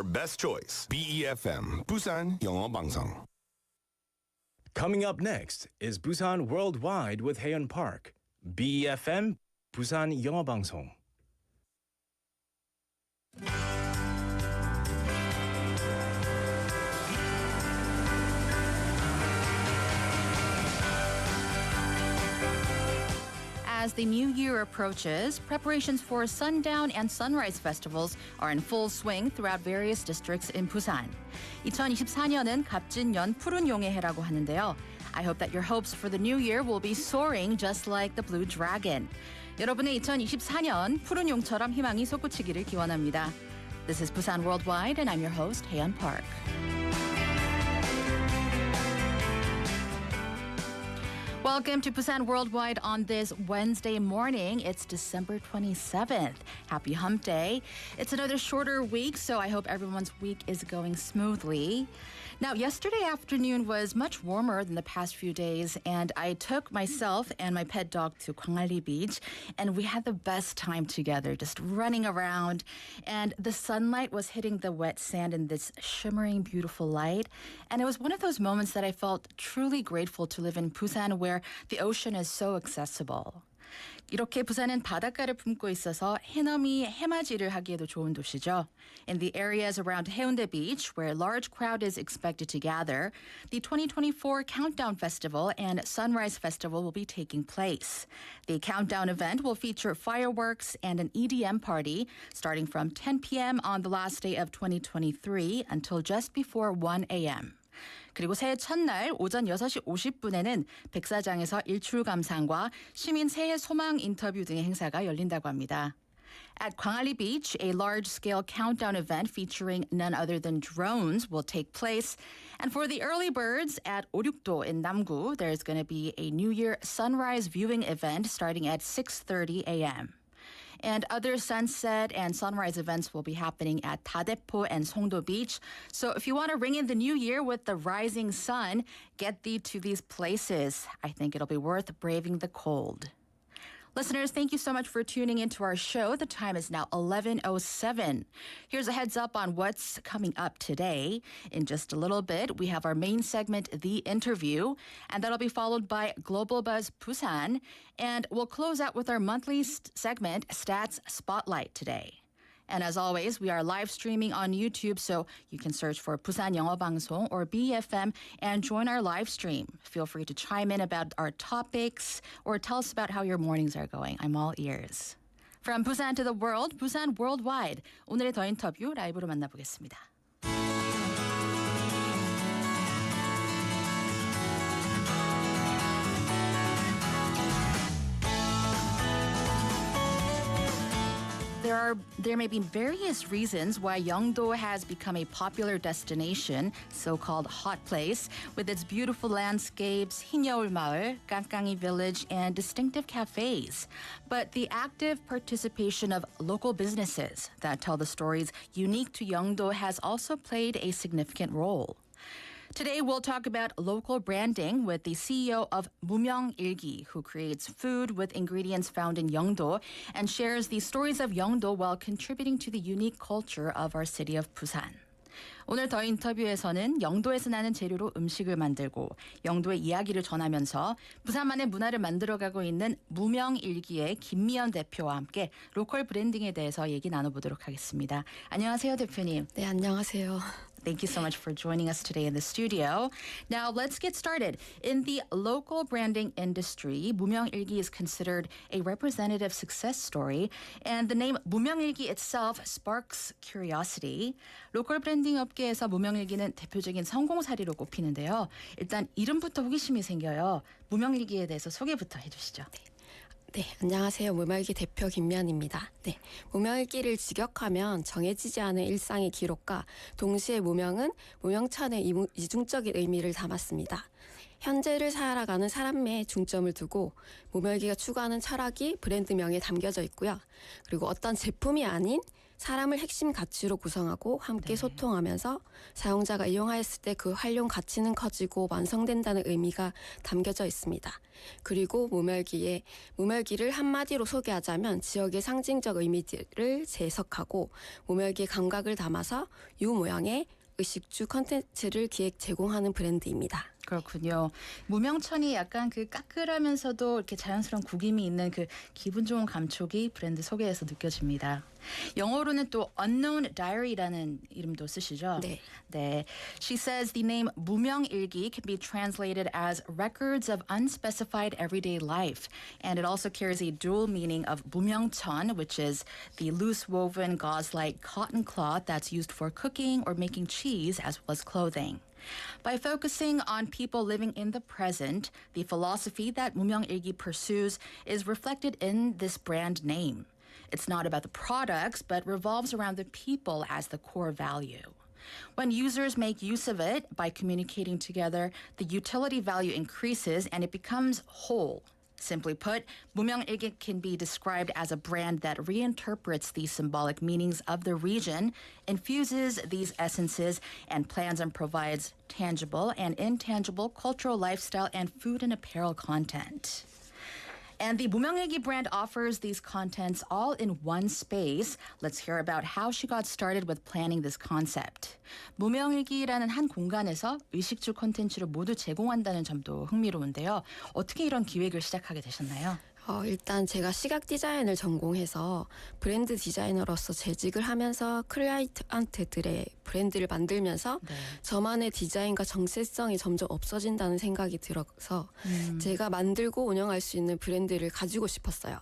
Your best choice. BEFM, 부산영어방송. Coming up next is Busan Worldwide with Haeun Park. BEFM, 부산영어방송. As the new year approaches, preparations for sundown and sunrise festivals are in full swing throughout various districts in Busan. 2024년은 갑진년 푸른 용의 해라고 하는데요. I hope that your hopes for the new year will be soaring just like the blue dragon. 여러분의 2024년 푸른 용처럼 희망이 솟구치기를 기원합니다. This is Busan Worldwide and I'm your host, Haeun Park. Welcome to Busan Worldwide on this Wednesday morning. It's December 27th. Happy Hump Day. It's another shorter week, so I hope everyone's week is going smoothly. Now, yesterday afternoon was much warmer than the past few days, and I took myself and my pet dog to Gwangalli Beach, and we had the best time together, just running around, and the sunlight was hitting the wet sand in this shimmering, beautiful light, and it was one of those moments that I felt truly grateful to live in Busan, where the ocean is so accessible. 이렇게 부산은 바닷가를 품고 있어서 해넘이 해맞이를 하기에도 좋은 도시죠. In the areas around Haeundae Beach, where a large crowd is expected to gather, the 2024 Countdown Festival and Sunrise Festival will be taking place. The Countdown event will feature fireworks and an EDM party starting from 10 p.m. on the last day of 2023 until just before 1 a.m. 그리고 새해 첫날 오전 6시 50분에는 백사장에서 일출 감상과 시민 새해 소망 인터뷰 등의 행사가 열린다고 합니다. At Gwangalli Beach, a large-scale countdown event featuring none other than drones will take place. And for the early birds at 오륙도 in Namgu, there's going to be a New Year sunrise viewing event starting at 6:30 a.m. And other sunset and sunrise events will be happening at Dadepo and Songdo Beach. So if you want to ring in the new year with the rising sun, get thee to these places. I think it'll be worth braving the cold. Listeners, thank you so much for tuning into our show. The time is now 11:07. Here's a heads up on what's coming up today. In just a little bit, we have our main segment, The Interview, and that'll be followed by Global Buzz Busan. And we'll close out with our monthly segment, Stats Spotlight today. And as always, we are live streaming on YouTube, so you can search for 부산영어방송 or BFM and join our live stream. Feel free to chime in about our topics or tell us about how your mornings are going. I'm all ears. From Busan to the world, Busan Worldwide. 오늘의 더 인터뷰 라이브로 만나보겠습니다. There may be various reasons why Yeongdo has become a popular destination, so-called hot place, with its beautiful landscapes, 흰여울 마을, 깡깡이 village, and distinctive cafes. But the active participation of local businesses that tell the stories unique to Yeongdo has also played a significant role. Today, we'll talk about local branding with the CEO of 무명일기, who creates food with ingredients found in Yeongdo and shares the stories of Yeongdo while contributing to the unique culture of our city of Busan. 오늘 더 인터뷰에서는 영도에서 나는 재료로 음식을 만들고 영도의 이야기를 전하면서 부산만의 문화를 만들어가고 있는 무명일기의 김미연 대표와 함께 로컬 브랜딩에 대해서 얘기 나눠보도록 하겠습니다. 안녕하세요, 대표님. 네, 안녕하세요. Thank you so much for joining us today in the studio. Now, let's get started. In the local branding industry, 무명일기 is considered a representative success story, and the name 무명일기 itself sparks curiosity. 로컬 브랜딩 업계에서 무명일기는 대표적인 성공 사례로 꼽히는데요. 일단 이름부터 호기심이 생겨요. 무명일기에 대해서 소개부터 해주시죠. 네, 안녕하세요. 무명일기 대표 김미연입니다. 네, 무명일기를 직역하면 정해지지 않은 일상의 기록과 동시에 무명은 무명천의 이중적인 의미를 담았습니다. 현재를 살아가는 삶에 중점을 두고 무명일기가 추구하는 철학이 브랜드명에 담겨져 있고요. 그리고 어떤 제품이 아닌 사람을 핵심 가치로 구성하고 함께 소통하면서 사용자가 이용하였을 때 그 활용 가치는 커지고 완성된다는 의미가 담겨져 있습니다. 그리고 무명일기를 한마디로 소개하자면 지역의 상징적 의미들을 재해석하고 무명일기의 감각을 담아서 유 모양의 의식주 콘텐츠를 기획 제공하는 브랜드입니다. 그렇군요. 무명천이 약간 그 까끌하면서도 이렇게 자연스러운 구김이 있는 그 기분 좋은 감촉이 브랜드 소개에서 느껴집니다. 영어로는 또 Unknown Diary라는 이름도 쓰시죠? 네. 네. She says the name 무명일기 can be translated as records of unspecified everyday life, and it also carries a dual meaning of 무명천, which is the loose woven gauze-like cotton cloth that's used for cooking or making cheese as well as clothing. By focusing on people living in the present, the philosophy that 무명일기 pursues is reflected in this brand name. It's not about the products, but revolves around the people as the core value. When users make use of it by communicating together, the utility value increases and it becomes whole. Simply put, 무명일기 can be described as a brand that reinterprets the symbolic meanings of the region, infuses these essences, and plans and provides tangible and intangible cultural lifestyle and food and apparel content. And the 무명일기 brand offers these contents all in one space. Let's hear about how she got started with planning this concept. 무명일기라는 한 공간에서 의식주 콘텐츠를 모두 제공한다는 점도 흥미로운데요. 어떻게 이런 기획을 시작하게 되셨나요? 일단 제가 시각 디자인을 전공해서 브랜드 디자이너로서 재직을 하면서 클라이언트들의 브랜드를 만들면서 저만의 디자인과 정체성이 점점 없어진다는 생각이 들어서 제가 만들고 운영할 수 있는 브랜드를 가지고 싶었어요.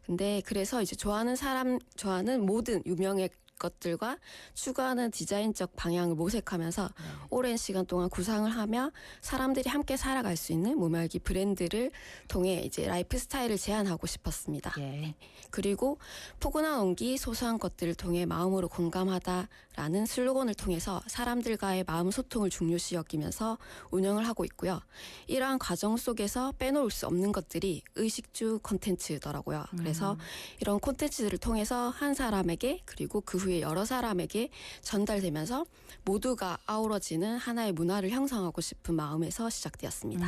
근데 그래서 이제 좋아하는 모든 유명의 것들과 추구하는 디자인적 방향을 모색하면서 오랜 시간 동안 구상을 하며 사람들이 함께 살아갈 수 있는 무명일기 브랜드를 통해 이제 라이프 스타일을 제안하고 싶었습니다. 예. 그리고 포근한 온기, 소소한 것들을 통해 마음으로 공감하다라는 슬로건을 통해서 사람들과의 마음 소통을 중요시 여기면서 운영을 하고 있고요. 이러한 과정 속에서 빼놓을 수 없는 것들이 의식주 콘텐츠더라고요. 그래서 이런 콘텐츠들을 통해서 한 사람에게 그리고 그 후에 여러 사람에게 전달되면서 모두가 아우러지는 하나의 문화를 형성하고 싶은 마음에서 시작되었습니다.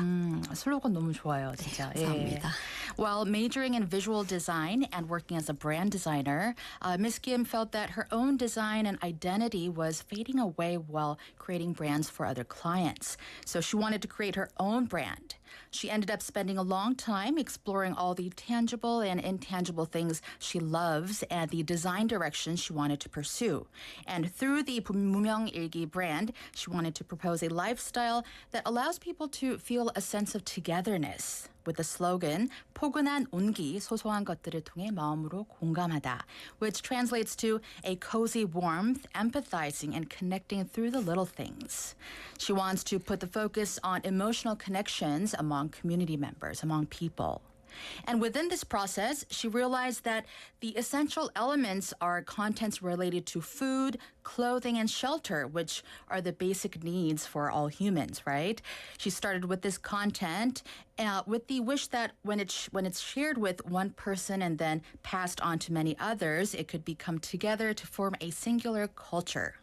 슬로건 너무 좋아요, 진짜. 네, 감사합니다. While majoring in visual design and working as a brand designer, Ms. Kim felt that her own design and identity was fading away while creating brands for other clients. So she wanted to create her own brand. She ended up spending a long time exploring all the tangible and intangible things she loves and the design direction she wanted to pursue. And through the 무명일기 brand, she wanted to propose a lifestyle that allows people to feel a sense of togetherness. With the slogan, 포근한 온기, 소소한 것들을 통해 마음으로 공감하다, which translates to a cozy warmth, empathizing and connecting through the little things. She wants to put the focus on emotional connections among community members, among people. And within this process, she realized that the essential elements are contents related to food, clothing, and shelter, which are the basic needs for all humans, right? She started with this content with the wish that when it's shared with one person and then passed on to many others, it could become together to form a singular culture.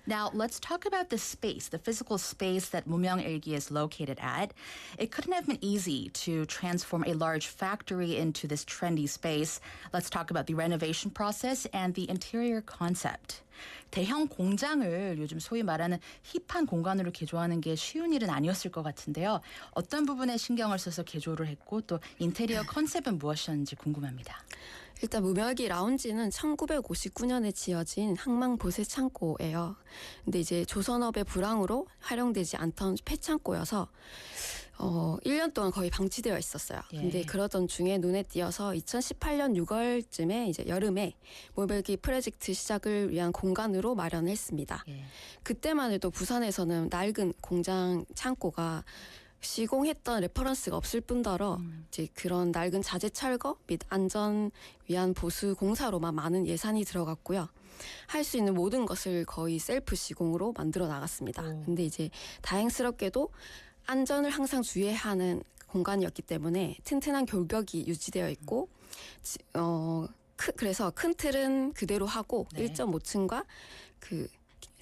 Now, let's talk about the space, the physical space that 무명일기 is located at. It couldn't have been easy to transform a large factory into this trendy space. Let's talk about the renovation process and the interior concept. 대형 공장을 요즘 소위 말하는 힙한 공간으로 개조하는 게 쉬운 일은 아니었을 것 같은데요. 어떤 부분에 신경을 써서 개조를 했고 또 인테리어 컨셉은 무엇이었는지 궁금합니다. 일단 무명일기 라운지는 1959년에 지어진 항만보세창고예요. 근데 이제 조선업의 불황으로 활용되지 않던 폐창고여서 1년 동안 거의 방치되어 있었어요. 근데 그러던 중에 눈에 띄어서 2018년 6월쯤에 이제 여름에 무명일기 프로젝트 시작을 위한 공간으로 마련했습니다. 그때만 해도 부산에서는 낡은 공장 창고가 시공했던 레퍼런스가 없을 뿐더러 이제 그런 낡은 자재 철거 및 안전 위한 보수 공사로만 많은 예산이 들어갔고요. 할 수 있는 모든 것을 거의 셀프 시공으로 만들어 나갔습니다. 근데 이제 다행스럽게도 안전을 항상 주의해야 하는 공간이었기 때문에 튼튼한 골격이 유지되어 있고 그래서 큰 틀은 그대로 하고 네. 1.5층과 그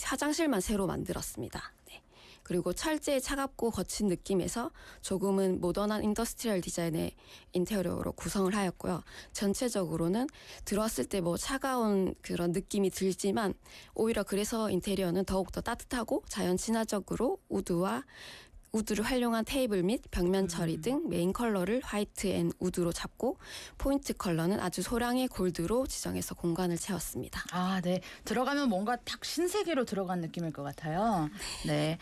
화장실만 새로 만들었습니다. 네. 그리고 철제의 차갑고 거친 느낌에서 조금은 모던한 인더스트리얼 디자인의 인테리어로 구성을 하였고요. 전체적으로는 들어왔을 때 뭐 차가운 그런 느낌이 들지만 오히려 그래서 인테리어는 더욱더 따뜻하고 자연 친화적으로 우드를 활용한 테이블 및 벽면 처리 등 메인 컬러를 화이트 앤 우드로 잡고 포인트 컬러는 아주 소량의 골드로 지정해서 공간을 채웠습니다. 아, 네. 들어가면 뭔가 딱 신세계로 들어간 느낌일 것 같아요. 네.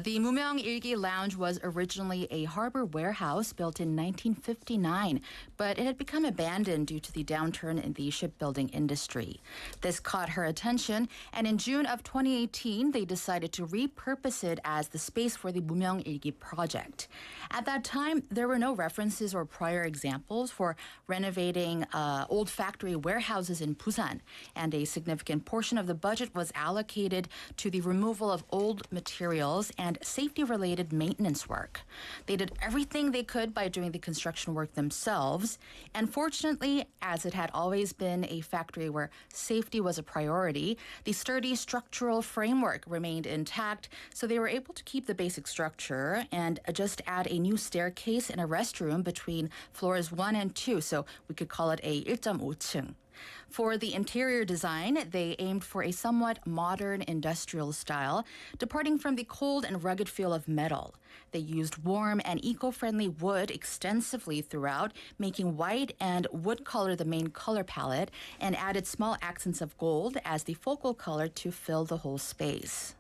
The 무명일기 Lounge was originally a harbor warehouse built in 1959, but it had become abandoned due to the downturn in the shipbuilding industry. This caught her attention, and in June of 2018, they decided to repurpose it as the space for the 무명일기 project. At that time, there were no references or prior examples for renovating old factory warehouses in Busan, and a significant portion of the budget was allocated to the removal of old materials and safety-related maintenance work. They did everything they could by doing the construction work themselves, and fortunately, as it had always been a factory where safety was a priority, the sturdy structural framework remained intact, so they were able to keep the basic structure and just add a new staircase and a restroom between floors 1 and 2, so we could call it a 1.5층. For the interior design, they aimed for a somewhat modern industrial style, departing from the cold and rugged feel of metal. They used warm and eco-friendly wood extensively throughout, making white and wood color the main color palette, and added small accents of gold as the focal color to fill the whole space.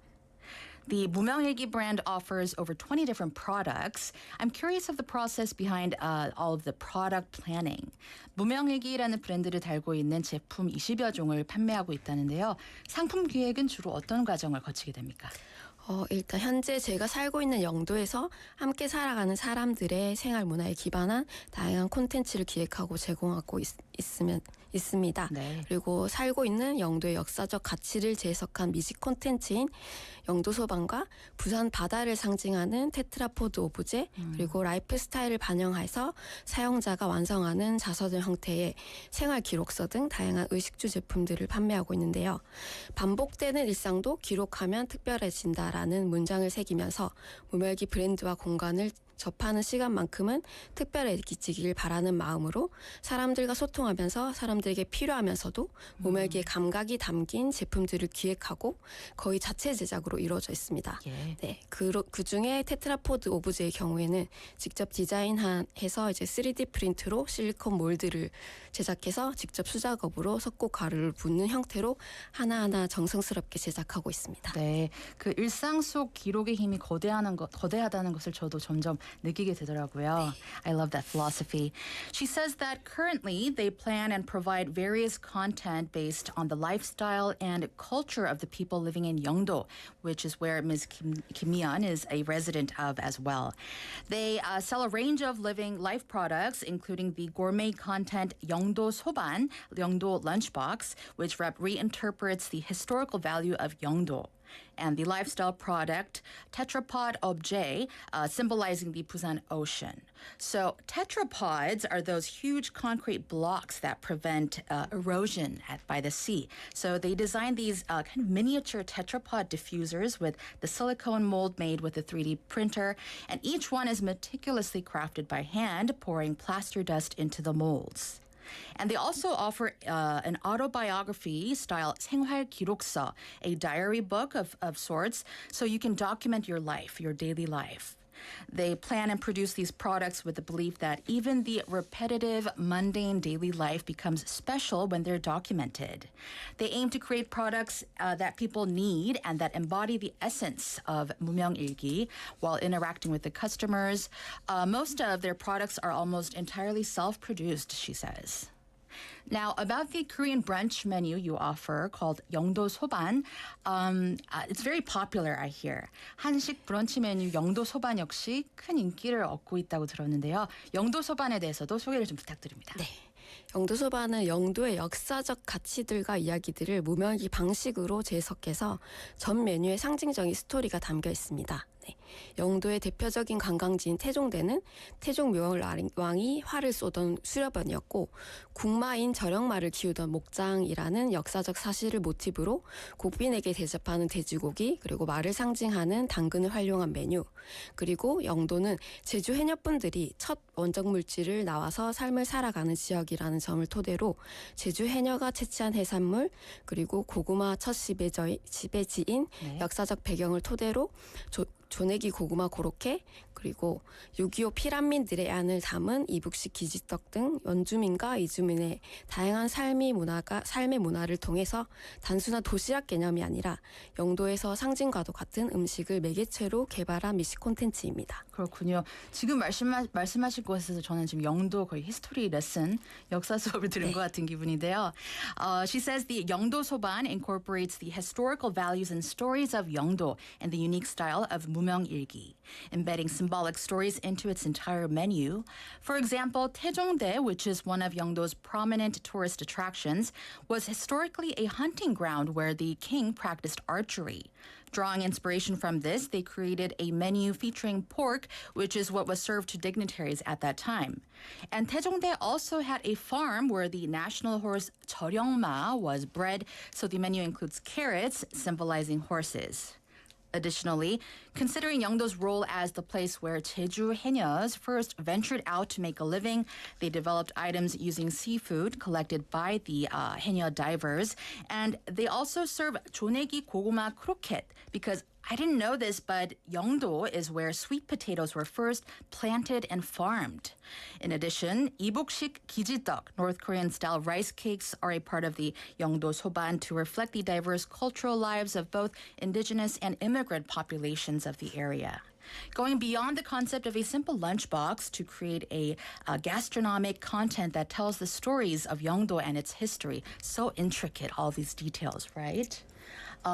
The 무명일기 brand offers over 20 different products. I'm curious of the process behind all of the product planning. 무명일기라는 브랜드를 달고 있는 제품 20여 종을 판매하고 있다는데요. 상품 기획은 주로 어떤 과정을 거치게 됩니까? 일단 현재 제가 살고 있는 영도에서 함께 살아가는 사람들의 생활 문화에 기반한 다양한 콘텐츠를 기획하고 제공하고 있습니다. 네. 그리고 살고 있는 영도의 역사적 가치를 재해석한 뮤직 콘텐츠인 영도 소방과 부산 바다를 상징하는 테트라포드 오브제 그리고 라이프 스타일을 반영해서 사용자가 완성하는 자서전 형태의 생활 기록서 등 다양한 의식주 제품들을 판매하고 있는데요. 반복되는 일상도 기록하면 특별해진다라는 문장을 새기면서 무명일기 브랜드와 공간을 접하는 시간만큼은 특별해지길 바라는 마음으로 사람들과 소통하면서 사람들에게 필요하면서도 무명일기의 감각이 담긴 제품들을 기획하고 거의 자체 제작으로 이루어져 있습니다. 예. 네, 그 중에 테트라포드 오브제의 경우에는 직접 디자인해서 이제 3D 프린트로 실리콘 몰드를 제작해서 직접 수작업으로 석고 가루를 붓는 형태로 하나하나 정성스럽게 제작하고 있습니다. 네, 그 일상 속 기록의 힘이 거대하다는 것을 저도 점점 느끼게 되더라고요. I love that philosophy. She says that currently they plan and provide various content based on the lifestyle and culture of the people living in Yeongdo, which is where Ms. Kim Yeon is a resident of as well. They sell a range of living life products, including the gourmet content Yeongdo Soban, Yeongdo Lunchbox, which reinterprets the historical value of Yeongdo, and the lifestyle product tetrapod objet, symbolizing the Busan Ocean. So tetrapods are those huge concrete blocks that prevent erosion by the sea. So they designed these kind of miniature tetrapod diffusers with the silicone mold made with a 3D printer, and each one is meticulously crafted by hand, pouring plaster dust into the molds. And they also offer an autobiography-style 생활 기록서, a diary book of sorts, so you can document your life, your daily life. They plan and produce these products with the belief that even the repetitive, mundane daily life becomes special when they're documented. They aim to create products that people need and that embody the essence of 무명일기 while interacting with the customers. Most of their products are almost entirely self-produced, she says. Now, about the Korean brunch menu you offer called Yeongdo Soban, it's very popular, I hear. 한식 브런치 메뉴 영도 소반 역시 큰 인기를 얻고 있다고 들었는데요. 영도 소반에 대해서도 소개를 좀 부탁드립니다. 네. 영도 소반은 영도의 역사적 가치들과 이야기들을 무명일기 방식으로 재해석해서 전 메뉴에 상징적인 스토리가 담겨 있습니다. 네. 영도의 대표적인 관광지인 태종대는 태종 묘왕이 활을 쏘던 수렵원이었고 국마인 절영마를 키우던 목장이라는 역사적 사실을 모티브로 국빈에게 대접하는 돼지고기 그리고 말을 상징하는 당근을 활용한 메뉴 그리고 영도는 제주 해녀분들이 첫 원적 물질을 나와서 삶을 살아가는 지역이라는 점을 토대로 제주 해녀가 채취한 해산물 그리고 고구마 첫 지배지인 네. 역사적 배경을 토대로 조내기 고구마 고로케 그리고 6.25 피란민들의 안을 담은 이북식 기지떡 등 원주민과 이주민의 다양한 삶의 문화를 통해서 단순한 도시락 개념이 아니라 영도에서 상징과도 같은 음식을 매개체로 개발한 미식 콘텐츠입니다. 그렇군요. 지금 말씀하신 곳에서 저는 지금 영도 거의 히스토리 레슨 역사 수업을 들은 것 같은 기분인데요. She says the Yeongdo Soban incorporates the historical values and stories of Yeongdo and the unique style of 무명일기, embedding symbolic stories into its entire menu. For example, Taejongdae, which is one of Yeongdo's prominent tourist attractions, was historically a hunting ground where the king practiced archery. Drawing inspiration from this, they created a menu featuring pork, which is what was served to dignitaries at that time. And Taejongdae also had a farm where the national horse 절영마 was bred, so the menu includes carrots, symbolizing horses. Additionally, considering Yeongdo's role as the place where Jeju 해녀s first ventured out to make a living, they developed items using seafood collected by the 해녀 divers, and they also serve 조내기 고구마 크로켓 because I didn't know this, but Yeongdo is where sweet potatoes were first planted and farmed. In addition, 이북식 기지떡, North Korean-style rice cakes, are a part of the Yeongdo Soban to reflect the diverse cultural lives of both indigenous and immigrant populations of the area. Going beyond the concept of a simple lunchbox to create a gastronomic content that tells the stories of Yeongdo and its history. So intricate, all these details, right?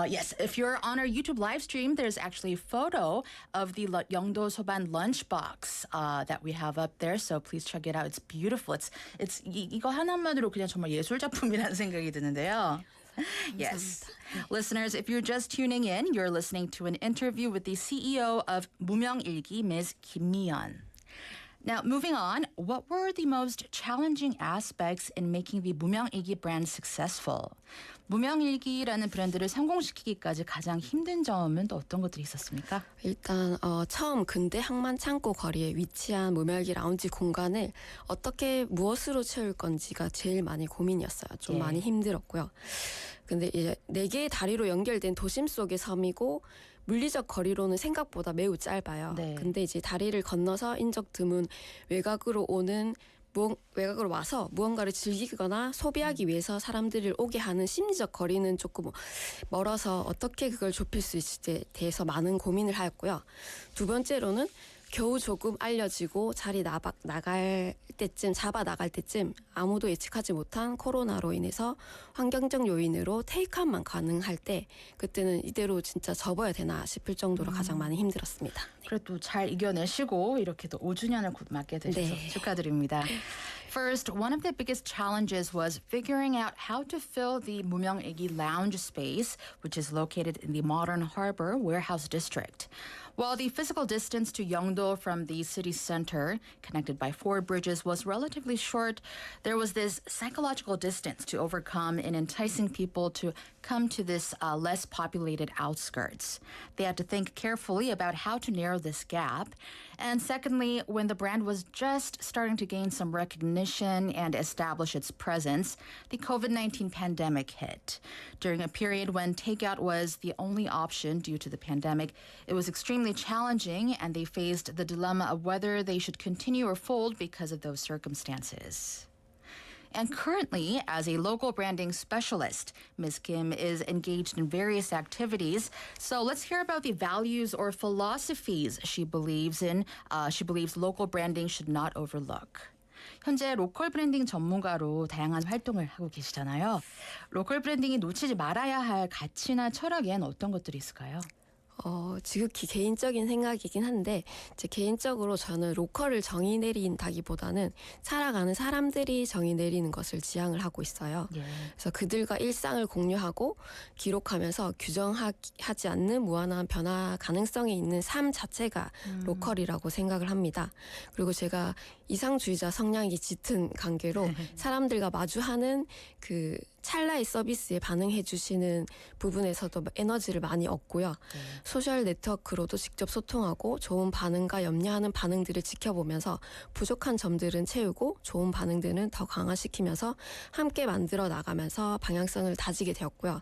Yes, if you're on our YouTube live stream, there's actually a photo of the Yeongdo Soban lunchbox that we have up there. So please check it out. It's beautiful. 이거 하나만으로 그냥 정말 예술 작품이라는 생각이 드는데요. Yes. Listeners, if you're just tuning in, you're listening to an interview with the CEO of 무명일기, Ms. Kim Mi-yeon. Now, moving on, what were the most challenging aspects in making the 무명일기 brand successful? 무명일기라는 브랜드를 성공시키기까지 가장 힘든 점은 또 어떤 것들이 있었습니까? 일단 처음 근대 항만창고거리에 위치한 무명일기 라운지 공간을 어떻게 무엇으로 채울 건지가 제일 많이 고민이었어요. 좀 많이 힘들었고요. 근데 이제 4개의 다리로 연결된 도심 속의 섬이고 물리적 거리로는 생각보다 매우 짧아요. 네. 근데 이제 다리를 건너서 인적 드문 외곽으로 와서 무언가를 즐기거나 소비하기 위해서 사람들을 오게 하는 심리적 거리는 조금 멀어서 어떻게 그걸 좁힐 수 있을지에 대해서 많은 고민을 하였고요. 두 번째로는 겨우 조금 알려지고 잡아 나갈 때쯤 아무도 예측하지 못한 코로나로 인해서 환경적 요인으로 테이크아웃만 가능할 때 그때는 이대로 진짜 접어야 되나 싶을 정도로 가장 많이 힘들었습니다. 네. 그래도 잘 이겨내시고 이렇게 또 5주년을 맞게 되셔서 축하드립니다. First, one of the biggest challenges was figuring out how to fill the 무명일기 lounge space, which is located in the modern harbor warehouse district. While the physical distance to Yeongdo from the city center, connected by 4 bridges, was relatively short, there was this psychological distance to overcome in enticing people to come to this less populated outskirts. They had to think carefully about how to narrow this gap. And secondly, when the brand was just starting to gain some recognition and establish its presence, the COVID-19 pandemic hit. During a period when takeout was the only option due to the pandemic, it was extremely challenging, and they faced the dilemma of whether they should continue or fold because of those circumstances. And currently, as a local branding specialist, Ms. Kim is engaged in various activities. So let's hear about the values or philosophies she believes in. She believes local branding should not overlook. 현재 로컬 브랜딩 전문가로 다양한 활동을 하고 계시잖아요. 로컬 브랜딩이 놓치지 말아야 할 가치나 철학엔 어떤 것들이 있을까요? 지극히 개인적인 생각이긴 한데 제 개인적으로 저는 로컬을 정의 내린다기보다는 살아가는 사람들이 정의 내리는 것을 지향을 하고 있어요. 예. 그래서 그들과 일상을 공유하고 기록하면서 규정하지 않는 무한한 변화 가능성이 있는 삶 자체가 로컬이라고 생각을 합니다. 그리고 제가 이상주의자 성향이 짙은 관계로 사람들과 마주하는 그 찰나의 서비스에 반응해 주시는 부분에서도 에너지를 많이 얻고요. 소셜 네트워크로도 직접 소통하고 좋은 반응과 염려하는 반응들을 지켜보면서 부족한 점들은 채우고 좋은 반응들은 더 강화시키면서 함께 만들어 나가면서 방향성을 다지게 되었고요.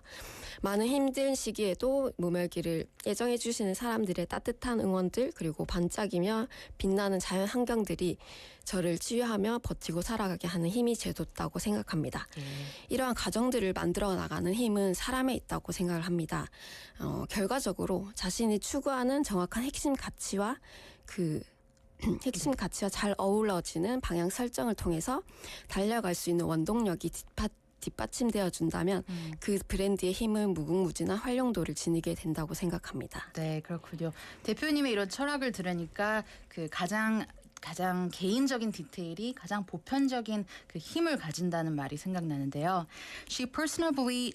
많은 힘든 시기에도 무명일기를 애정해 주시는 사람들의 따뜻한 응원들 그리고 반짝이며 빛나는 자연 환경들이 저를 치유하며 버티고 살아가게 하는 힘이 제뒀다고 생각합니다. 이러한 가정들을 만들어 나가는 힘은 사람에 있다고 생각을 합니다. 결과적으로 자신이 추구하는 정확한 핵심 가치와 핵심 가치와 잘 어우러지는 방향 설정을 통해서 달려갈 수 있는 원동력이 뒷받침되어 준다면 그 브랜드의 힘은 무궁무진한 활용도를 지니게 된다고 생각합니다. 네, 그렇군요. 대표님의 이런 철학을 들으니까 그 가장 개인적인 디테일이 가장 보편적인 그 힘을 가진다는 말이 생각나는데요. She personally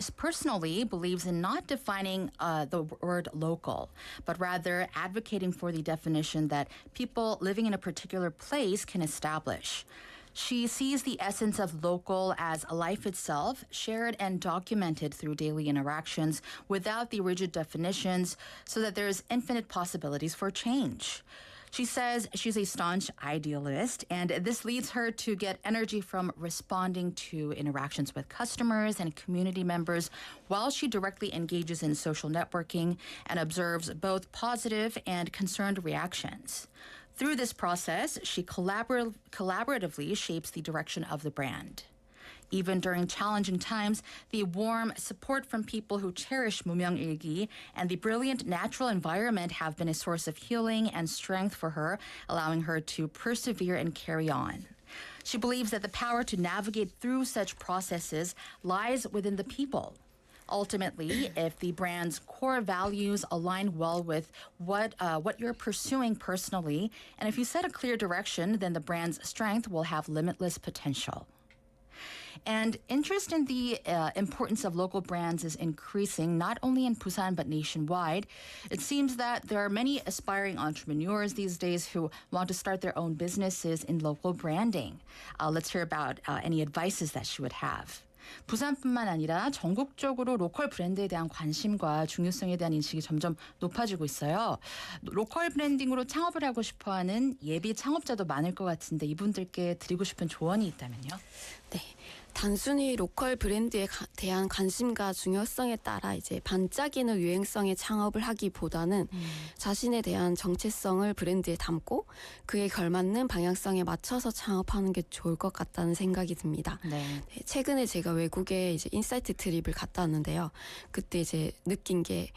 believes in not defining the word local, but rather advocating for the definition that people living in a particular place can establish. She sees the essence of local as a life itself, shared and documented through daily interactions without the rigid definitions, so that there's infinite possibilities for change. She says she's a staunch idealist, and this leads her to get energy from responding to interactions with customers and community members while she directly engages in social networking and observes both positive and concerned reactions. Through this process, she collaboratively shapes the direction of the brand. Even during challenging times, the warm support from people who cherish 무명일기 and the brilliant natural environment have been a source of healing and strength for her, allowing her to persevere and carry on. She believes that the power to navigate through such processes lies within the people. Ultimately, if the brand's core values align well with what you're pursuing personally, and if you set a clear direction, then the brand's strength will have limitless potential. And interest in the importance of local brands is increasing, not only in Busan, but nationwide. It seems that there are many aspiring entrepreneurs these days who want to start their own businesses in local branding. Let's hear about any advices that she would have. 부산뿐만 아니라 전국적으로 로컬 브랜드에 대한 관심과 중요성에 대한 인식이 점점 높아지고 있어요. 로컬 브랜딩으로 창업을 하고 싶어하는 예비 창업자도 많을 것 같은데 이분들께 드리고 싶은 조언이 있다면요? 네. 단순히 로컬 브랜드에 대한 관심과 중요성에 따라 이제 반짝이는 유행성의 창업을 하기보다는 자신에 대한 정체성을 브랜드에 담고 그에 걸맞는 방향성에 맞춰서 창업하는 게 좋을 것 같다는 생각이 듭니다. 네. 최근에 제가 외국에 이제 인사이트 트립을 갔다 왔는데요. 그때 이제 느낀 게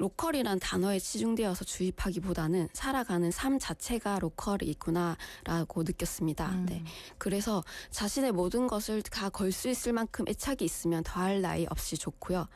로컬이란 단어에 치중되어서 주입하기보다는 살아가는 삶 자체가 로컬이구나라고 느꼈습니다. 네. 그래서 자신의 모든 것을 다 걸 수 있을 만큼 애착이 있으면 더할 나위 없이 좋고요.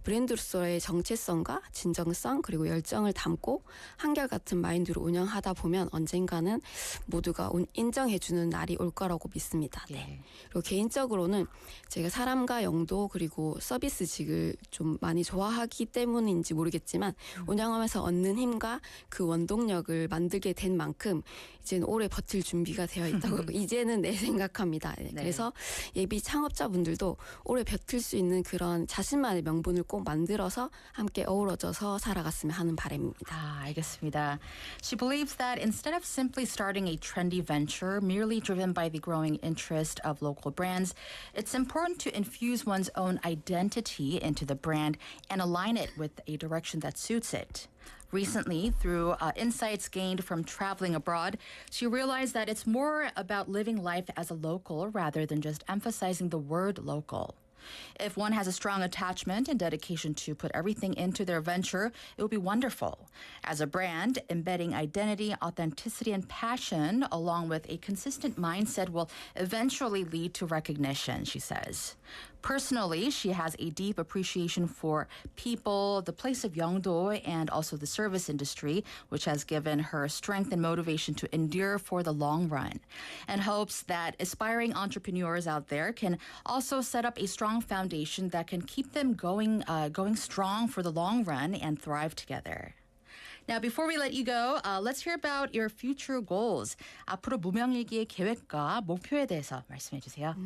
브랜드로서의 정체성과 진정성 그리고 열정을 담고 한결같은 마인드로 운영하다 보면 언젠가는 모두가 인정해주는 날이 올 거라고 믿습니다. 네. 그리고 개인적으로는 제가 사람과 영도 그리고 서비스직을 좀 많이 좋아하기 때문인지 모르겠지만 운영하면서 얻는 힘과 그 원동력을 만들게 된 만큼 이제는 오래 버틸 준비가 되어 있다고 이제는 생각합니다. 네. 그래서 예비 창업자분들도 오래 버틸 수 있는 그런 자신만의 명분을 꼭 만들어서 함께 어우러져서 살아갔으면 하는 바람입니다. 알겠습니다. She believes that instead of simply starting a trendy venture merely driven by the growing interest of local brands, it's important to infuse one's own identity into the brand and align it with a direction that suits it. Recently, through insights gained from traveling abroad, she realized that it's more about living life as a local rather than just emphasizing the word local. If one has a strong attachment and dedication to put everything into their venture, it will be wonderful. As a brand, embedding identity, authenticity, and passion, along with a consistent mindset, will eventually lead to recognition, she says. Personally, she has a deep appreciation for people, the place of Yeongdo, and also the service industry, which has given her strength and motivation to endure for the long run, and hopes that aspiring entrepreneurs out there can also set up a strong foundation that can keep them going strong for the long run and thrive together. Now, before we let you go, let's hear about your future goals. 앞으로 무명일기의 계획과 목표에 대해서 말씀해 주세요.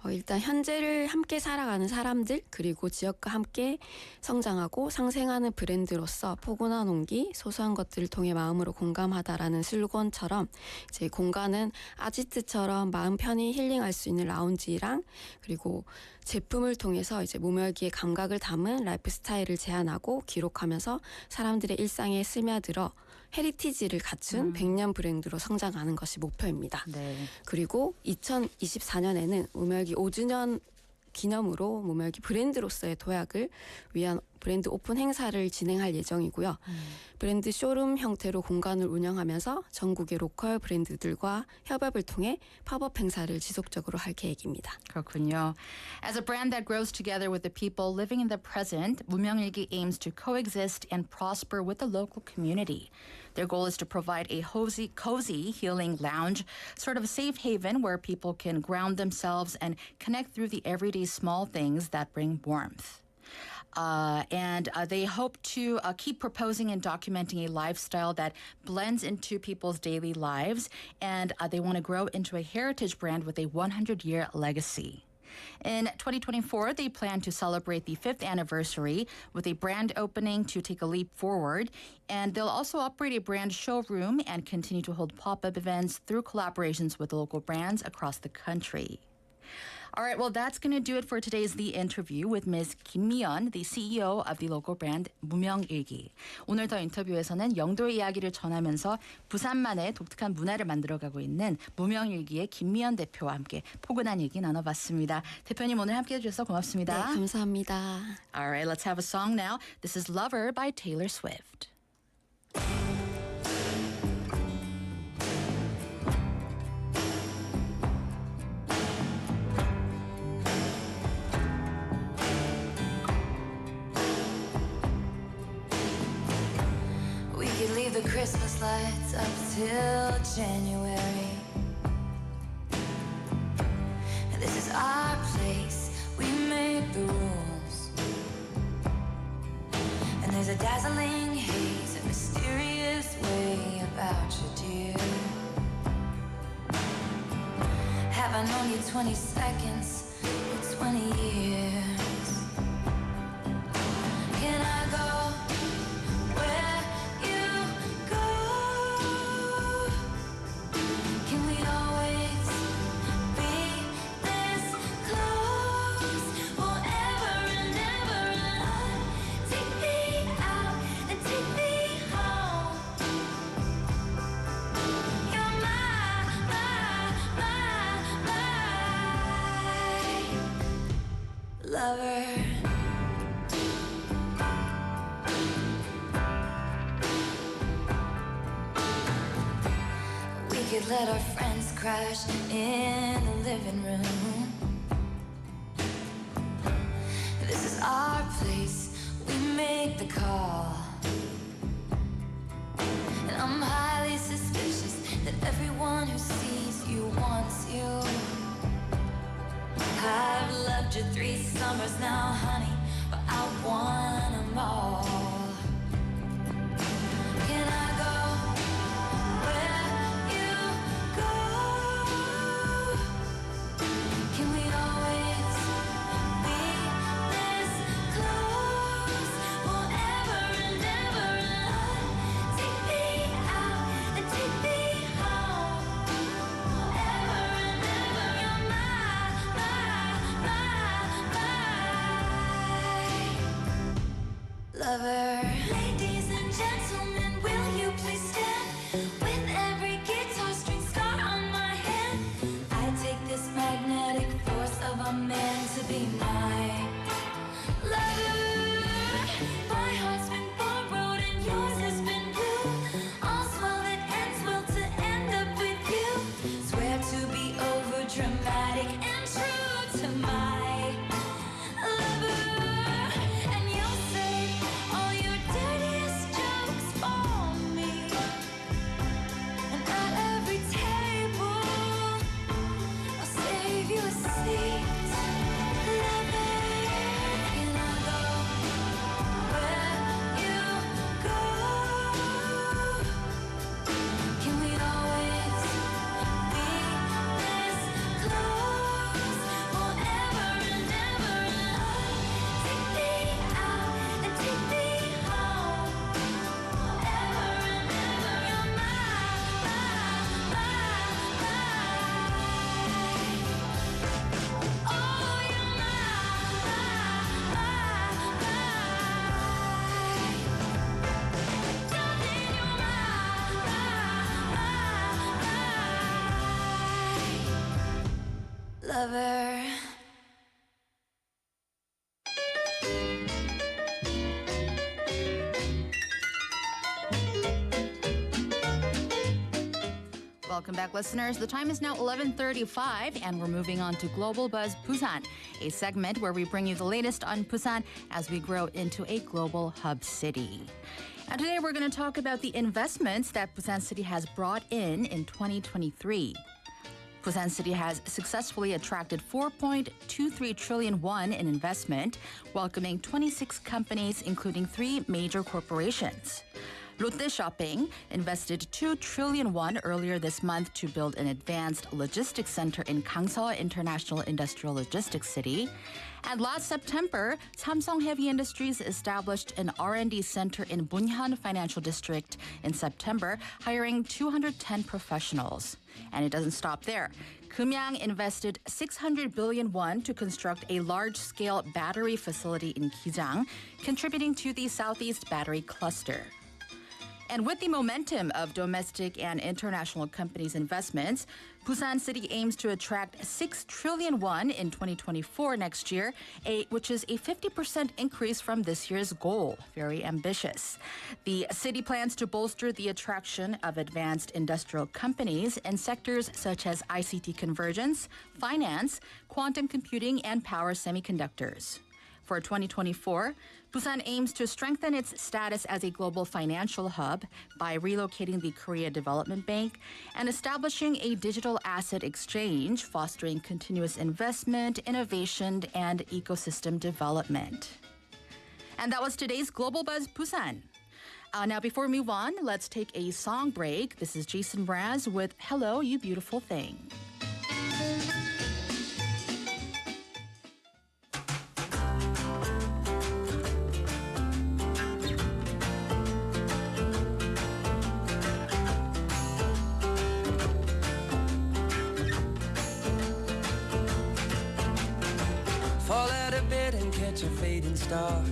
일단 현재를 함께 살아가는 사람들 그리고 지역과 함께 성장하고 상생하는 브랜드로서 포근한 온기, 소소한 것들을 통해 마음으로 공감하다라는 슬로건처럼 이제 공간은 아지트처럼 마음 편히 힐링할 수 있는 라운지랑 그리고 제품을 통해서 이제 무명일기의 감각을 담은 라이프 스타일을 제안하고 기록하면서 사람들의 일상에 스며들어 헤리티지를 갖춘 100년 브랜드로 성장하는 것이 목표입니다. 네. 그리고 2024년에는 무명일기 5주년 기념으로 무명일기 브랜드로서의 도약을 위한 브랜드 오픈 행사를 진행할 예정이고요. 브랜드 쇼룸 형태로 공간을 운영하면서 전국의 로컬 브랜드들과 협업을 통해 팝업 행사를 지속적으로 할 계획입니다. 그렇군요. As a brand that grows together with the people living in the present, 무명일기 aims to coexist and prosper with the local community. Their goal is to provide a cozy healing lounge, sort of a safe haven where people can ground themselves and connect through the everyday small things that bring warmth. And they hope to keep proposing and documenting a lifestyle that blends into people's daily lives, and they want to grow into a heritage brand with a 100-year legacy. In 2024, they plan to celebrate the 5th anniversary with a brand opening to take a leap forward, and they'll also operate a brand showroom and continue to hold pop-up events through collaborations with local brands across the country. All right, well, that's going to do it for today's The Interview with Ms. Kim Mi-yeon, the CEO of the local brand 무명일기. 오늘 더 인터뷰에서는 영도의 이야기를 전하면서 부산만의 독특한 문화를 만들어가고 있는 무명일기의 김미연 대표와 함께 포근한 얘기 나눠봤습니다. 대표님 오늘 함께해 주셔서 고맙습니다. 네, 감사합니다. All right, let's have a song now. This is Lover by Taylor Swift. Leave the Christmas lights up till January. This is our place, we make the rules. And there's a dazzling haze, a mysterious way about you, dear. Have I known you 20 seconds or 20 years? Can I go? Lover. We could let our friends crash in the living room. This is our place, we make the call. And I'm highly suspicious that everyone who sees you wants you. I've loved you 3 summers now, honey, but I want them all. Can I go where you go? Can we always be this close? Forever and ever and take me out and take me home. Forever and ever, you're my lover. Ladies and gentlemen, will you please stand? With every guitar string scar on my hand, I take this magnetic force of a man to be mine. to my lover, and you'll say all your dirtiest jokes for me. And at every table, I'll save you a seat. Lover, can I go where you go? Can we always be this close forever and ever? Take me out and take me home forever and ever. You're oh, you're darling, you're lover. Welcome back, listeners. The time is now 11:35, and we're moving on to Global Buzz Busan, a segment where we bring you the latest on Busan as we grow into a global hub city. And today we're going to talk about the investments that Busan City has brought in 2023. Busan City has successfully attracted 4.23 trillion won in investment, welcoming 26 companies, including 3 major corporations. Lotte Shopping invested 2 trillion won earlier this month to build an advanced logistics center in Gangseo International Industrial Logistics City. And last September, Samsung Heavy Industries established an R&D center in Bunhyun Financial District in September, hiring 210 professionals. And it doesn't stop there. Kumyang invested 600 billion won to construct a large-scale battery facility in Gijang, contributing to the Southeast Battery Cluster. And with the momentum of domestic and international companies' investments, Busan City aims to attract 6 trillion won in 2024 next year, which is a 50% increase from this year's goal. Very ambitious. The city plans to bolster the attraction of advanced industrial companies in sectors such as ICT convergence, finance, quantum computing, and power semiconductors. For 2024, Busan aims to strengthen its status as a global financial hub by relocating the Korea Development Bank and establishing a digital asset exchange, fostering continuous investment, innovation, and ecosystem development. And that was today's Global Buzz Busan. Now, before we move on, let's take a song break. This is Jason Mraz with Hello, You Beautiful Thing. Fall out of bed and catch a fading star.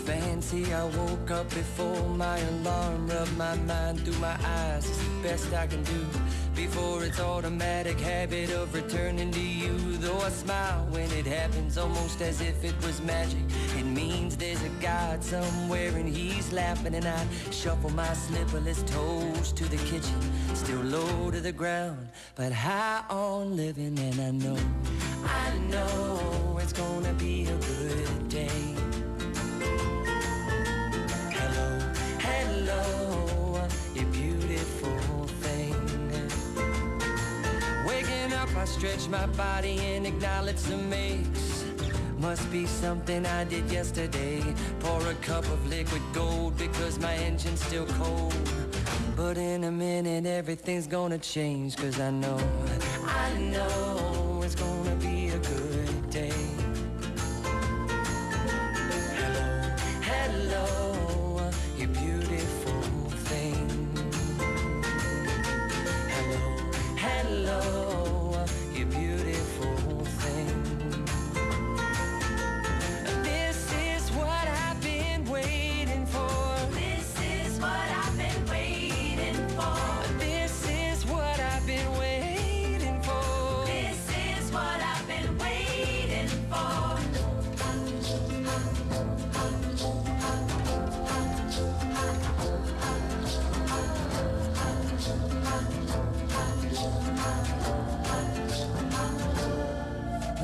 Fancy I woke up before my alarm. Rub my mind through my eyes, it's the best I can do before it's automatic habit of returning to you. Though I smile when it happens, almost as if it was magic. It means there's a God somewhere and he's laughing. And I shuffle my slipperless toes to the kitchen, still low to the ground, but high on living. And I know it's gonna be a good day. Hello, you beautiful thing. Waking up, I stretch my body and acknowledge the mix. Must be something I did yesterday. Pour a cup of liquid gold because my engine's still cold. But in a minute everything's gonna change, 'cause I know it's gonna be a good day. Hello, you beautiful thing. Hello, you beautiful thing. This is what I've been waiting for. This is what I've been waiting for. This is what I've been waiting for. This is what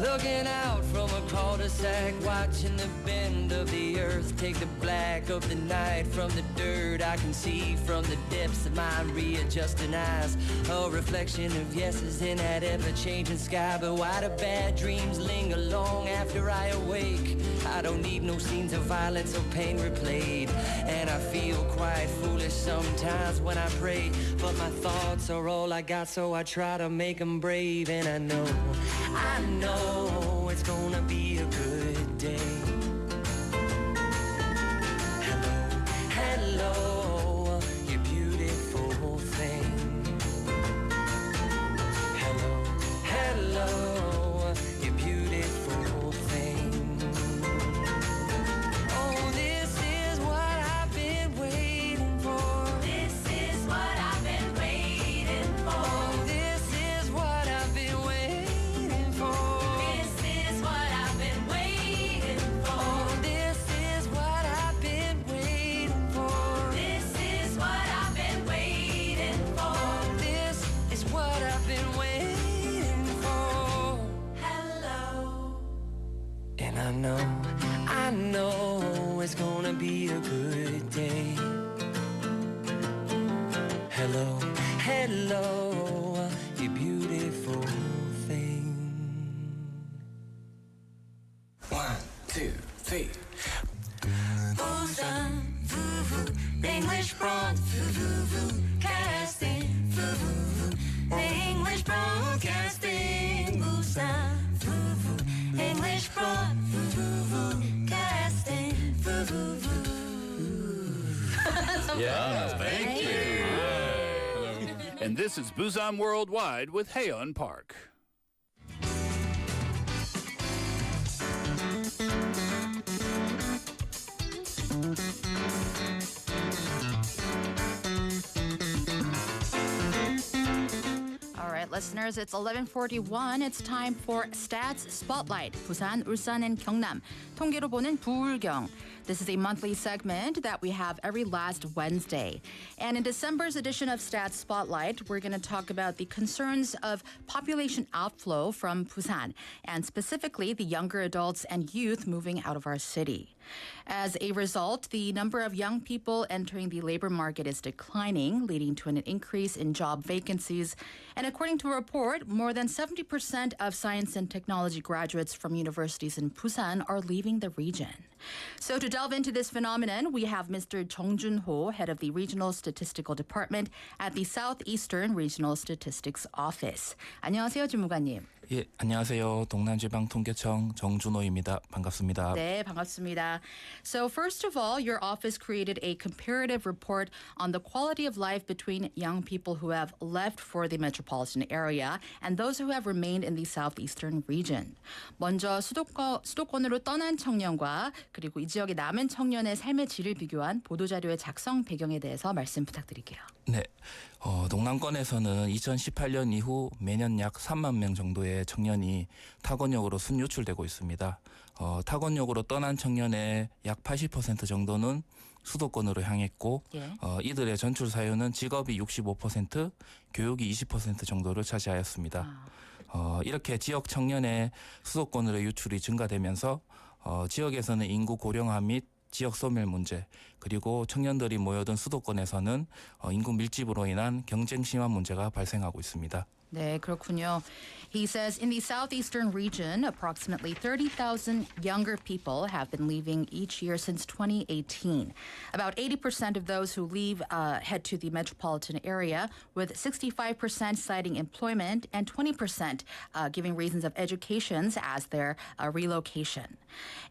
Looking out from a cul-de-sac, watching the bend of the earth take the black of the night from the dirt. I can see from the depths of my readjusting eyes a reflection of yeses in that ever-changing sky. But why do bad dreams linger long after I awake? I don't need no scenes of violence or pain replayed, and I feel quite foolish sometimes when I pray, but my thoughts are all I got, so I try to make them brave. And I know it's gonna be a good day. Hello, hello, you beautiful thing. Hello, hello, you beautiful thing. Oh, this is what I've been waiting for. This is what I've been waiting for. Oh, this is what I've been waiting for. This is what I've been waiting for. Oh, this is what I've been waiting for. This is what I've been waiting for. Oh, this is what I've been waiting for. Hello. And I know it's gonna be a good day. Hello, hello, you beautiful thing. 1, 2, 3. Busan, English broadcasting, English broadcasting, Busan, English broadcasting. Yeah, thank you. And this is Busan Worldwide with Haeun Park. All right, listeners, it's 11:41. It's time for Stats Spotlight. 부산, 울산, and 경남. 통계로 보는 부.울.경. This is a monthly segment that we have every last Wednesday. And in December's edition of Stats Spotlight, we're going to talk about the concerns of population outflow from Busan, and specifically the younger adults and youth moving out of our city. As a result, the number of young people entering the labor market is declining, leading to an increase in job vacancies. And according to a report, more than 70% of science and technology graduates from universities in Busan are leaving the region. So to delve into this phenomenon, we have Mr. Jung Jun-ho, head of the Regional Statistical Department at the Southeastern Regional Statistics Office. 안녕하세요, 주무관님. 예, 안녕하세요. 동남지방통계청 정준호입니다. 반갑습니다. 네, 반갑습니다. So first of all, your office created a comparative report on the quality of life between young people who have left for the metropolitan area and those who have remained in the southeastern region. 먼저 수도권으로 떠난 청년과 그리고 이 지역에 남은 청년의 삶의 질을 비교한 보도자료의 작성 배경에 대해서 말씀 부탁드릴게요. 네, 동남권에서는 2018년 이후 매년 약 3만 명 정도의 청년이 타건역으로 순유출되고 있습니다. 타건역으로 떠난 청년의 약 80% 정도는 수도권으로 향했고 예. 이들의 전출 사유는 직업이 65%, 교육이 20% 정도를 차지하였습니다. 이렇게 지역 청년의 수도권으로 유출이 증가되면서 지역에서는 인구 고령화 및 지역 소멸 문제, 그리고 청년들이 모여든 수도권에서는 인구 밀집으로 인한 경쟁 심화 문제가 발생하고 있습니다. 네, 그렇군요. He says in the southeastern region, approximately 30,000 younger people have been leaving each year since 2018. About 80% of those who leave head to the metropolitan area, with 65% citing employment and 20% giving reasons of education as their relocation.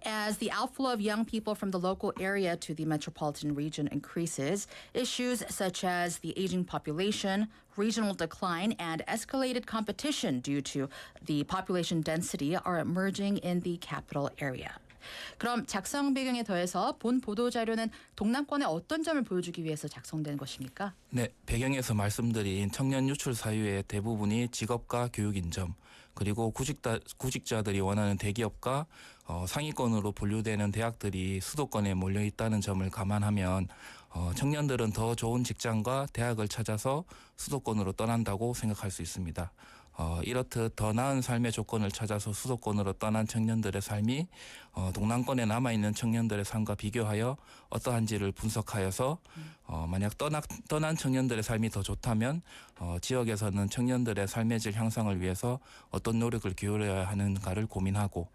As the outflow of young people from the local area to the metropolitan region increases, issues such as the aging population, regional decline, and escalated competition due to the population density are emerging in the capital area. 그럼 작성 배경에 더해서 본 보도 자료는 동남권의 어떤 점을 보여주기 위해서 작성된 것입니까? 네, 배경에서 말씀드린 청년 유출 사유의 대부분이 직업과 교육인 점, 그리고 구직자들이 원하는 대기업과 상위권으로 분류되는 대학들이 수도권에 몰려 있다는 점을 감안하면 청년들은 더 좋은 직장과 대학을 찾아서 수도권으로 떠난다고 생각할 수 있습니다. 이렇듯 더 나은 삶의 조건을 찾아서 수도권으로 떠난 청년들의 삶이 동남권에 남아있는 청년들의 삶과 비교하여 어떠한지를 분석하여서 만약 떠난 청년들의 삶이 더 좋다면 지역에서는 청년들의 삶의 질 향상을 위해서 어떤 노력을 기울여야 하는가를 고민하고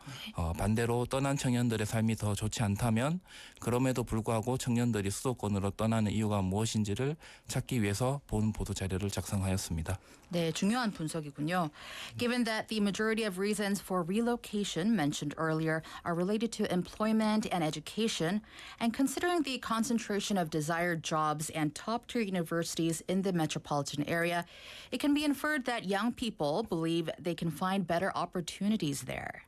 반대로 떠난 청년들의 삶이 더 좋지 않다면 그럼에도 불구하고 청년들이 수도권으로 떠나는 이유가 무엇인지를 찾기 위해서 본 보도 자료를 작성하였습니다. 네, 중요한 분석이군요. Given that the majority of reasons for relocation mentioned earlier are related to employment and education, and considering the concentration of desired jobs and top-tier universities in the metropolitan area, it can be inferred that young people believe they can find better opportunities there.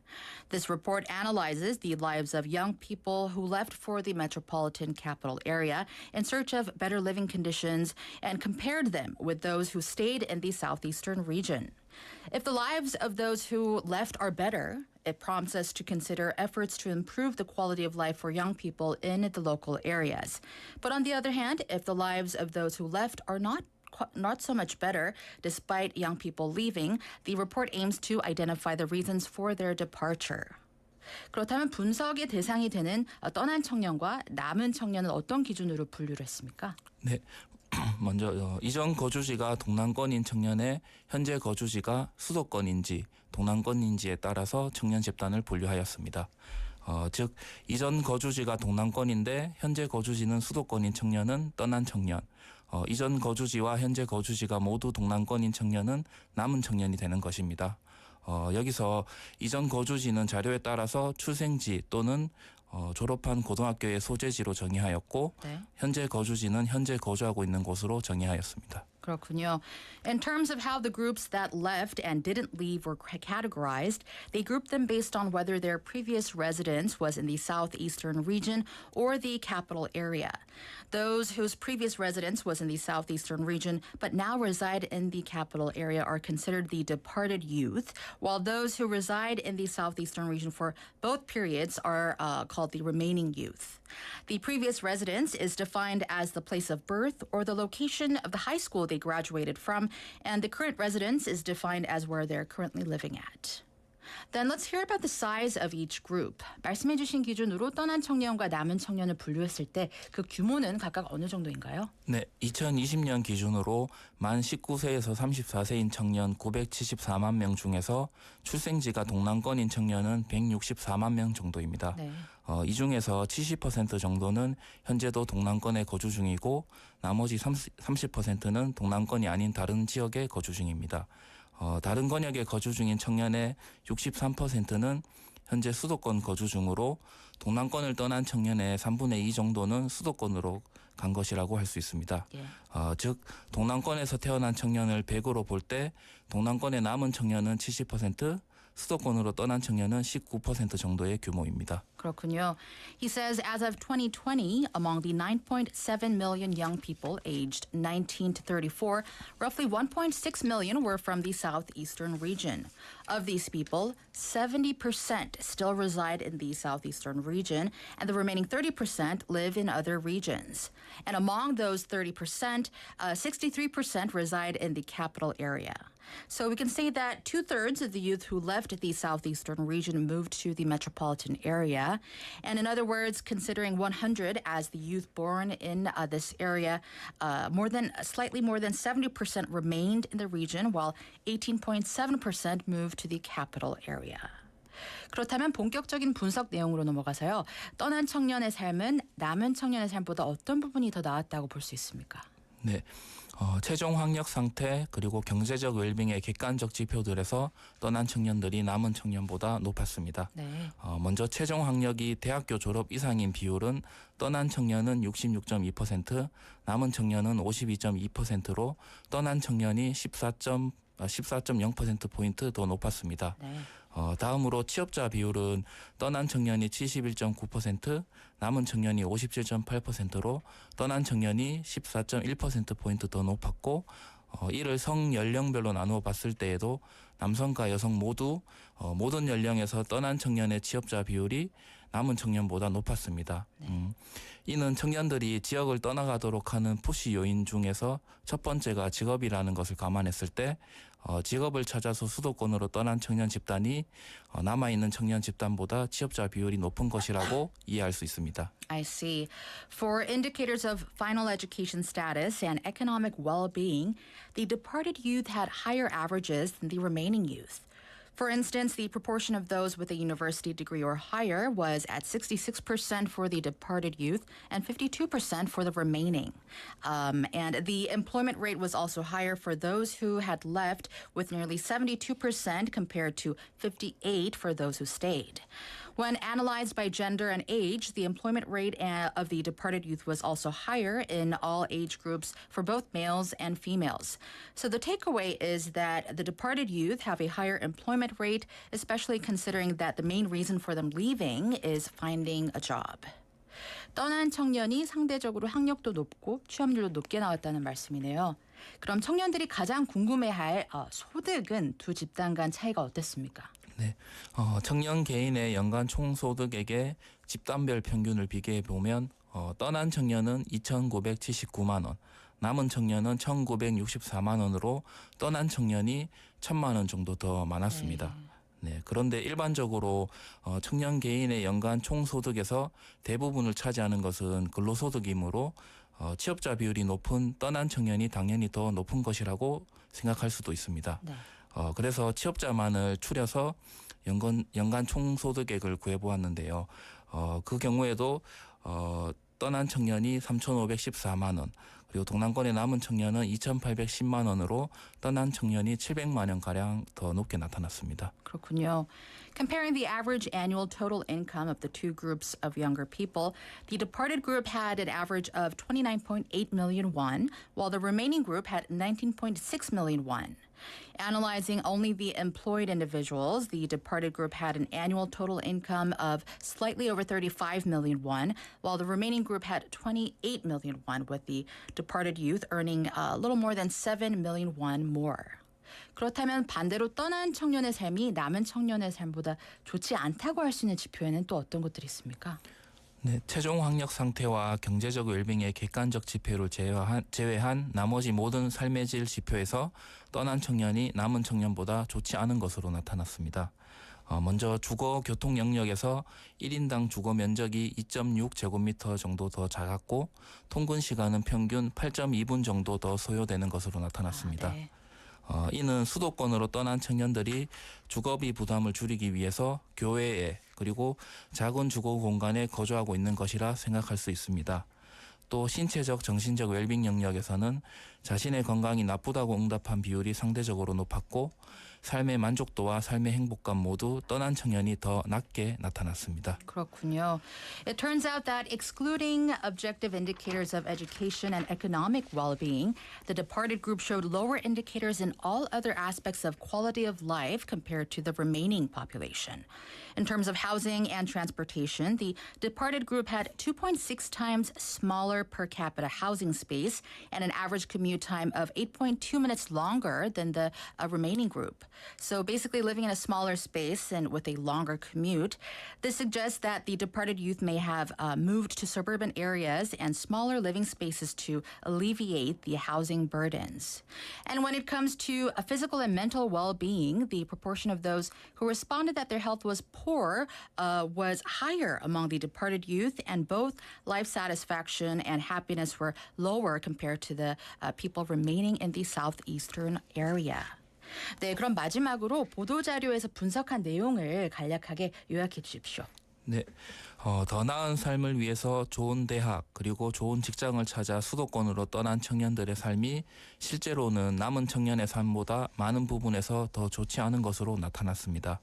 This report analyzes the lives of young people who left for the metropolitan capital area in search of better living conditions and compared them with those who stayed in the southeastern region. If the lives of those who left are better, it prompts us to consider efforts to improve the quality of life for young people in the local areas. But on the other hand, if the lives of those who left are not so much better, despite young people leaving, the report aims to identify the reasons for their departure. 그렇다면 분석의 대상이 되는 떠난 청년과 남은 청년은 어떤 기준으로 분류를 했습니까? 네. 먼저 이전 거주지가 동남권인 청년의 현재 거주지가 수도권인지 동남권인지에 따라서 청년 집단을 분류하였습니다. 즉 이전 거주지가 동남권인데 현재 거주지는 수도권인 청년은 떠난 청년, 이전 거주지와 현재 거주지가 모두 동남권인 청년은 남은 청년이 되는 것입니다. 여기서 이전 거주지는 자료에 따라서 출생지 또는 졸업한 고등학교의 소재지로 정의하였고 네. 현재 거주지는 현재 거주하고 있는 곳으로 정의하였습니다. 그렇군요. In terms of how the groups that left and didn't leave were categorized, they grouped them based on whether their previous residence was in the southeastern region or the capital area. Those whose previous residence was in the southeastern region but now reside in the capital area are considered the departed youth, while those who reside in the southeastern region for both periods are called the remaining youth. The previous residence is defined as the place of birth or the location of the high school they graduated from, and the current residence is defined as where they're currently living at. Then let's hear about the size of each group. 말씀해 주신 기준으로 떠난 청년과 남은 청년을 분류했을 때 그 규모는 각각 어느 정도인가요? 네, 2020년 기준으로 만 19세에서 34세인 청년 974만 명 중에서 출생지가 동남권인 청년은 164만 명 정도입니다. 네. 이 중에서 70% 정도는 현재도 동남권에 거주 중이고 나머지 30%는 동남권이 아닌 다른 지역에 거주 중입니다. 다른 권역에 거주 중인 청년의 63%는 현재 수도권 거주 중으로 동남권을 떠난 청년의 3분의 2 정도는 수도권으로 간 것이라고 할 수 있습니다. 예. 즉 동남권에서 태어난 청년을 100으로 볼 때 동남권에 남은 청년은 70%, 수도권으로 떠난 청년은 19% 정도의 규모입니다. 그렇군요. He says as of 2020, among the 9.7 million young people aged 19 to 34, roughly 1.6 million were from the southeastern region. Of these people, 70% still reside in the southeastern region, and the remaining 30% live in other regions. And among those 30%, 63% reside in the capital area. So we can say that 2/3 of the youth who left the southeastern region moved to the metropolitan area. And in other words, considering 100 as the youth born in this area, slightly more than 70% remained in the region, while 18.7% moved to the capital area. 그렇다면 본격적인 분석 내용으로 넘어가서요. 떠난 청년의 삶은 남은 청년의 삶보다 어떤 부분이 더 나았다고 볼 수 있습니까? 네. 최종 학력 상태 그리고 경제적 웰빙의 객관적 지표들에서 떠난 청년들이 남은 청년보다 높았습니다. 네. 먼저 최종 학력이 대학교 졸업 이상인 비율은 떠난 청년은 66.2%, 남은 청년은 52.2%로 떠난 청년이 14.0%포인트 더 높았습니다. 네. 다음으로 취업자 비율은 떠난 청년이 71.9%, 남은 청년이 57.8%로 떠난 청년이 14.1%포인트 더 높았고 이를 성 연령별로 나누어 봤을 때에도 남성과 여성 모두 모든 연령에서 떠난 청년의 취업자 비율이 남은 청년보다 높았습니다. 이는 청년들이 지역을 떠나가도록 하는 푸시 요인 중에서 첫 번째가 직업이라는 것을 감안했을 때 직업을 찾아서 수도권으로 떠난 청년 집단이 남아있는 청년 집단보다 취업자 비율이 높은 것이라고 이해할 수 있습니다. I see. For indicators of final education status and economic well-being, the departed youth had higher averages than the remaining youth. For instance, the proportion of those with a university degree or higher was at 66% for the departed youth and 52% for the remaining. And the employment rate was also higher for those who had left, with nearly 72% compared to 58% for those who stayed. When analyzed by gender and age, the employment rate of the departed youth was also higher in all age groups for both males and females. So the takeaway is that the departed youth have a higher employment rate, especially considering that the main reason for them leaving is finding a job. 떠난 청년이 상대적으로 학력도 높고 취업률도 높게 나왔다는 말씀이네요. 그럼 청년들이 가장 궁금해할 소득은 두 집단 간 차이가 어땠습니까? 네, 청년 개인의 연간 총소득액의 집단별 평균을 비교해 보면 떠난 청년은 2,979만 원, 남은 청년은 1,964만 원으로 떠난 청년이 1,000만 원 정도 더 많았습니다. 네, 그런데 일반적으로 청년 개인의 연간 총소득에서 대부분을 차지하는 것은 근로소득이므로 취업자 비율이 높은 떠난 청년이 당연히 더 높은 것이라고 생각할 수도 있습니다. 네. 그래서 취업자만을 추려서 연간 총소득액을 구해보았는데요. 그 경우에도 떠난 청년이 3,514만 원, 그리고 동남권의 남은 청년은 2,810만 원으로 떠난 청년이 700만 원가량 더 높게 나타났습니다. 그렇군요. Comparing the average annual total income of the two groups of younger people, the departed group had an average of 29.8 million won, while the remaining group had 19.6 million won. Analyzing only the employed individuals, the departed group had an annual total income of slightly over 35 million won, while the remaining group had 28 million won, with the departed youth earning a little more than 7 million won more. 그렇다면 반대로 떠난 청년의 삶이 남은 청년의 삶보다 좋지 않다고 할 수 있는 지표에는 또 어떤 것들이 있습니까? 네, 최종 학력 상태와 경제적 웰빙의 객관적 지표를 제외한 나머지 모든 삶의 질 지표에서 떠난 청년이 남은 청년보다 좋지 않은 것으로 나타났습니다. 먼저 주거 교통 영역에서 1인당 주거 면적이 2.6제곱미터 정도 더 작았고 통근 시간은 평균 8.2분 정도 더 소요되는 것으로 나타났습니다. 네. 이는 수도권으로 떠난 청년들이 주거비 부담을 줄이기 위해서 교외에 그리고 작은 주거 공간에 거주하고 있는 것이라 생각할 수 있습니다. 또 신체적, 정신적 웰빙 영역에서는 자신의 건강이 나쁘다고 응답한 비율이 상대적으로 높았고 삶의 만족도와 삶의 행복감 모두 떠난 청년이 더 낮게 나타났습니다. 그렇군요. It turns out that excluding objective indicators of education and economic well-being, the departed group showed lower indicators in all other aspects of quality of life compared to the remaining population. In terms of housing and transportation, the departed group had 2.6 times smaller per capita housing space and an average commute time of 8.2 minutes longer than the remaining group. So basically living in a smaller space and with a longer commute, this suggests that the departed youth may have moved to suburban areas and smaller living spaces to alleviate the housing burdens. And when it comes to physical and mental well-being, the proportion of those who responded that their health was poor was higher among the departed youth, and both life satisfaction and happiness were lower compared to the people remaining in the southeastern area. 네, 그럼 마지막으로 보도자료에서 분석한 내용을 간략하게 요약해 주십시오. 네, 더 나은 삶을 위해서 좋은 대학 그리고 좋은 직장을 찾아 수도권으로 떠난 청년들의 삶이 실제로는 남은 청년의 삶보다 많은 부분에서 더 좋지 않은 것으로 나타났습니다.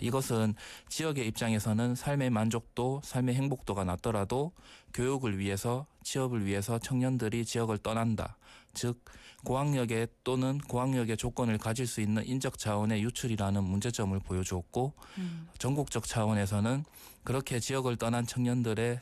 이것은 지역의 입장에서는 삶의 만족도, 삶의 행복도가 낮더라도 교육을 위해서, 취업을 위해서 청년들이 지역을 떠난다. 즉, 고학력의 또는 고학력의 조건을 가질 수 있는 인적 자원의 유출이라는 문제점을 보여주었고 전국적 차원에서는 그렇게 지역을 떠난 청년들은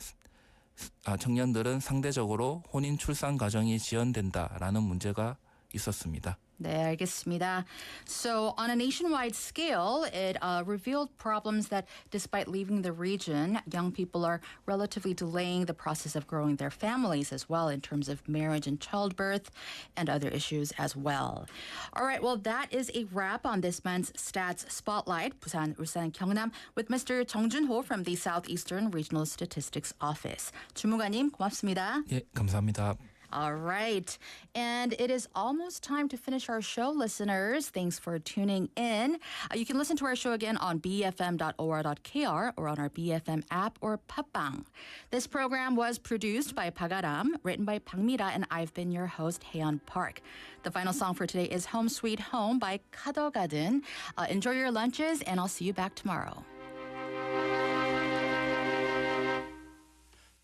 상대적으로 혼인 출산 가정이 지연된다라는 문제가 있었습니다. 네, 알겠습니다. So, on a nationwide scale, it revealed problems that despite leaving the region, young people are relatively delaying the process of growing their families as well in terms of marriage and childbirth and other issues as well. All right, well, that is a wrap on this month's Stats Spotlight, Busan, Ulsan, Gyeongnam, with Mr. Jung Jun-ho from the Southeastern Regional Statistics Office. 주무관님, 고맙습니다. 예, 감사합니다. All right. And it is almost time to finish our show, listeners. Thanks for tuning in. You can listen to our show again on bfm.or.kr or on our BFM app or 팟빵. This program was produced by Pagaram, written by Pangmira, and I've been your host, Haeyeon Park. The final song for today is Home Sweet Home by Kadogadin. Enjoy your lunches, and I'll see you back tomorrow.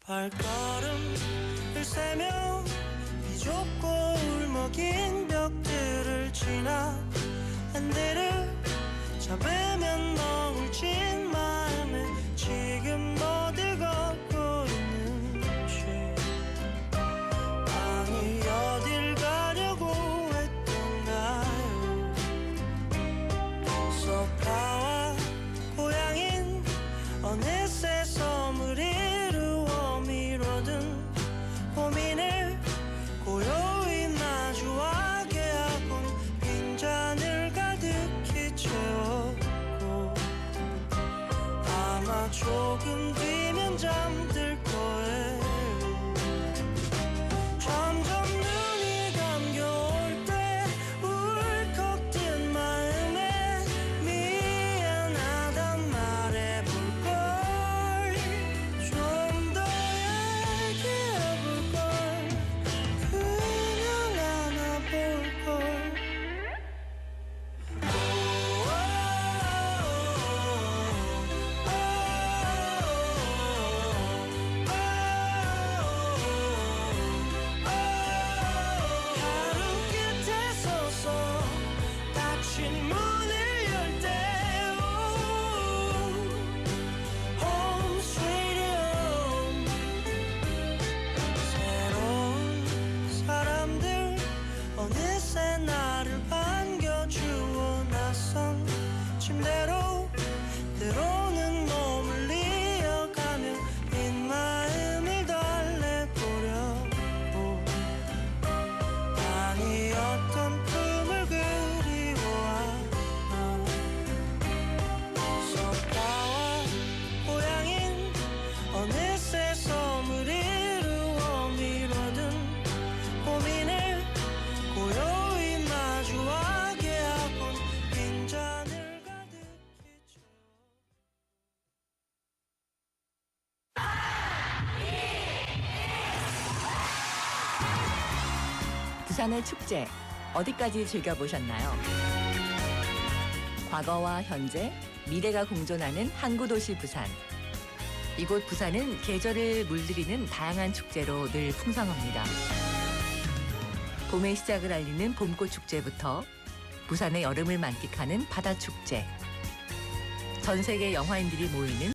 발걸음을 세며 비좁고 울먹인 벽들을 지나 한대를 잡으면 너울진 마음에 지금 어딜 걷고 있는지 아니 어딜 가려고 했던가요 소파와 고향인 어느새 선물이 고민을 고요히 마주하게 하곤 빈잔을 가득히 채웠고 아마 조금 뒤면 잠들 거예요 점점 눈이 감겨올 때 울컥든 마음에 미안하단 말해볼걸 좀 더 어느새 나를 반겨주어 낯선 침대로 때로는 몸을 이어가며 빈 마음을 달래보려고 아니 어떤 꿈을 그리워하나 소파와 고향인 어느새 섬을 이루어 미뤄둔 고민을 고요히 마주하게 하곤 빈잔을 가득히 채워 부산의 축제 어디까지 즐겨보셨나요? 과거와 현재, 미래가 공존하는 항구도시 부산. 이곳 부산은 계절을 물들이는 다양한 축제로 늘 풍성합니다. 봄의 시작을 알리는 봄꽃 축제부터 부산의 여름을 만끽하는 바다 축제, 전 세계 영화인들이 모이는